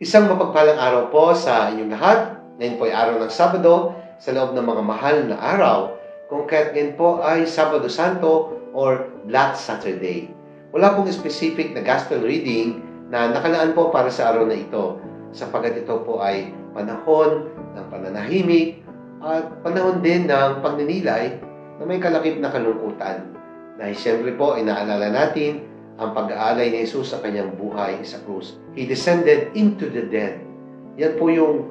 Isang mapagpalang araw po sa inyong lahat. Ngayon po ay araw ng Sabado sa loob ng mga mahal na araw. Kung kaya't ngayon po ay Sabado Santo or Black Saturday. Wala pong specific na gospel reading na nakalaan po para sa araw na ito, sapagkat ito po ay panahon ng pananahimik at panahon din ng pagninilay na may kalakip na kalungkutan. Dahil siyempre po, inaalala natin ang pag-aalay ni Jesus sa kanyang buhay sa krus. He descended into the dead. Yan po yung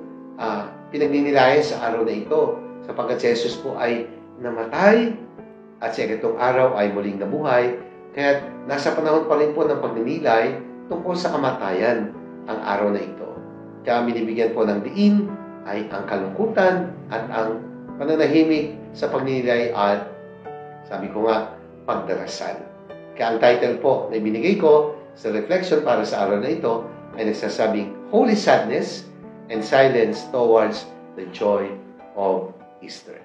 pinagninilayan sa araw na ito, sapagkat si Jesus po ay namatay at sa ikatong araw ay muling nabuhay. Kaya nasa panahon pa rin po ng pagninilay tungkol sa kamatayan ang araw na ito. Kaya binibigyan po ng diin ay ang kalungkutan at ang pananahimik sa pagninilay at, sabi ko nga, pagdarasal. Kaya ang title po na ibinigay ko sa reflection para sa araw na ito ay nagsasabing Holy Sadness and Silence Towards the Joy of Easter.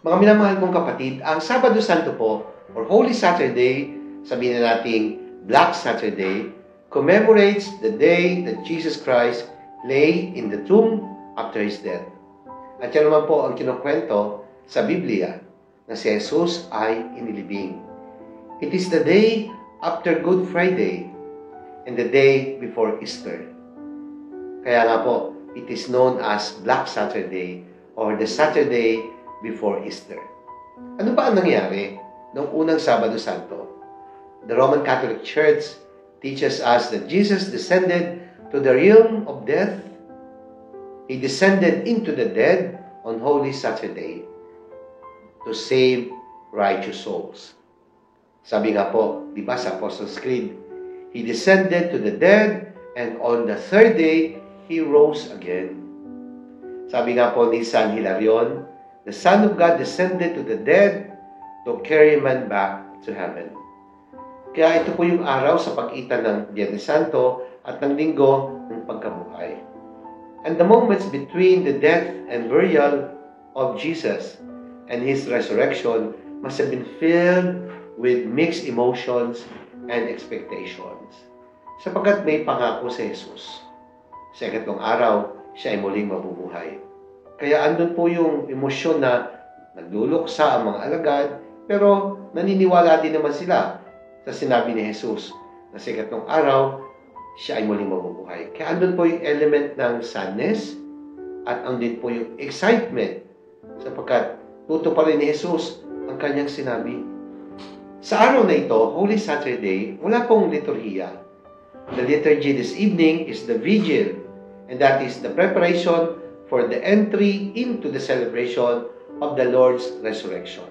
Mga minamahal kong kapatid, ang Sabado Santo po, or Holy Saturday, sabihin na nating Black Saturday, commemorates the day that Jesus Christ lay in the tomb after His death. At yan naman po ang kinukwento sa Biblia na si Jesus ay inilibing. It is the day after Good Friday and the day before Easter. Kaya nga po, it is known as Black Saturday or the Saturday before Easter. Ano ba ang nangyari noong unang Sabado Santo? The Roman Catholic Church teaches us that Jesus descended to the realm of death. He descended into the dead on Holy Saturday to save righteous souls. Sabi nga po, di ba sa Apostles' Creed, He descended to the dead and on the third day, He rose again. Sabi nga po ni San Hilarion, the Son of God descended to the dead to carry man back to heaven. Kaya ito po yung araw sa pagitan ng Biyernes Santo at ng Linggo ng Pagkabuhay. And the moments between the death and burial of Jesus and His resurrection must have been filled with mixed emotions and expectations. Sapagkat may pangako si Jesus. Sa ikatlong araw, siya ay muling mabubuhay. Kaya andun po yung emosyon na nagluluksa ang mga alagad, pero naniniwala din naman sila sa sinabi ni Jesus na sa ikatlong araw, siya ay muling mabubuhay. Kaya andun po yung element ng sadness at andun po yung excitement sapagkat tutuparin ni Jesus ang kanyang sinabi. Sa araw na ito, Holy Saturday, wala pong liturhiya. The liturgy this evening is the vigil, and that is the preparation for the entry into the celebration of the Lord's resurrection.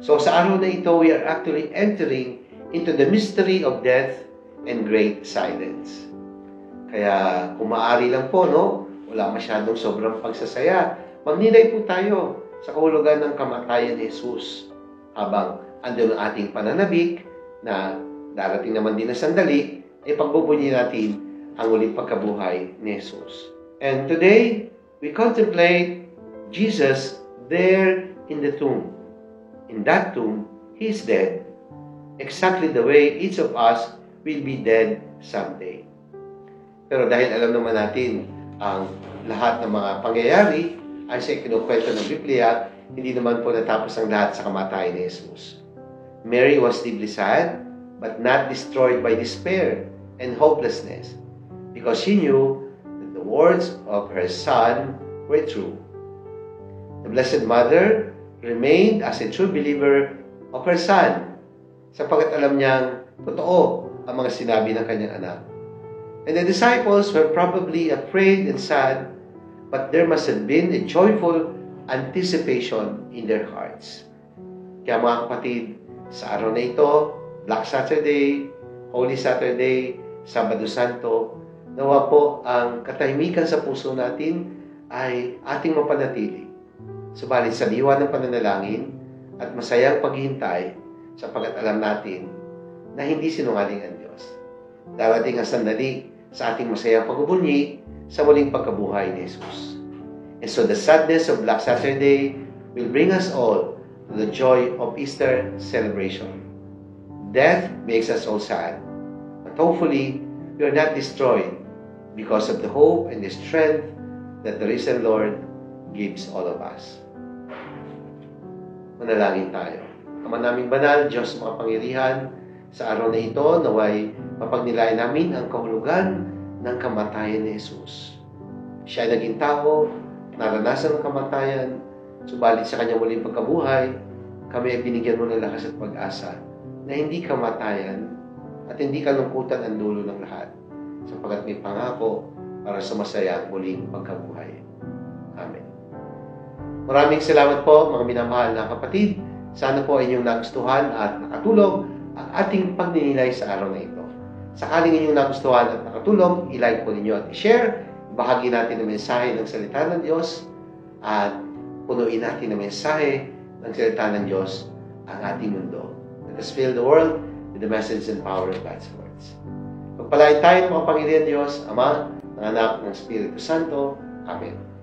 So sa araw na ito, we are actually entering into the mystery of death and great silence. Kaya kung maaari lang po, wala masyadong sobrang pagsasaya, magninay po tayo sa kahulugan ng kamatayan ni Jesus habang andun ang ating pananabik na darating naman din na sandali, ay pagbubunyi natin ang uling pagkabuhay ni Jesus. And today, we contemplate Jesus there in the tomb. In that tomb, He is dead, exactly the way each of us will be dead someday. Pero dahil alam naman natin ang lahat ng mga pangyayari ay sa kinukwento ng Biblia, hindi naman po natapos ang lahat sa kamatayan ni Jesus. Mary was deeply sad, but not destroyed by despair and hopelessness, because she knew the words of her Son were true. The Blessed Mother remained as a true believer of her Son. sapagkat alam niyang totoo ang mga sinabi ng kanyang anak. And the disciples were probably afraid and sad, but there must have been a joyful anticipation in their hearts. Kaya mga kapatid, sa araw na ito, Black Saturday, Holy Saturday, Sabado Santo, nawa po ang katahimikan sa puso natin ay ating mapanatili. Subalit sa diwa ng pananalangin at masayang paghihintay sapagkat alam natin na hindi sinungaling ang Diyos. Darating ang sandali sa ating masayang pagbubunyi sa muling pagkabuhay ni Jesus. And so the sadness of Black Saturday will bring us all to the joy of Easter celebration. Death makes us all sad, but hopefully we are not destroyed because of the hope and the strength that the risen Lord gives all of us. Manalangin tayo. Ama naming banal, Diyos makapangyarihan, sa araw na ito, naway mapagnilayan namin ang kahulugan ng kamatayan ni Jesus. Siya ay naging tao, naranasan ang kamatayan, subalit sa kanyang muling pagkabuhay, kami ay binigyan mo ng lakas at pag-asa na hindi kamatayan at hindi kalungkutan ang dulo ng lahat, sapagkat may pangako para sa masayang muling pagkabuhay. Amen. Maraming salamat po mga minamahal na kapatid. Sana po inyong nagustuhan at nakatulong ang ating pagninilay sa araw na ito. Sakaling inyong nagustuhan at nakatulong, i-like po ninyo at i-share. Bahagi natin ang mensahe ng salita ng Diyos at punuin natin ang mensahe ng salita ng Diyos ang ating mundo. Let us fill the world with the message and power of God's words. Pagpalain tayo ng mga Panginoon Diyos, Ama, ng Anak, ng Espiritu Santo. Amen.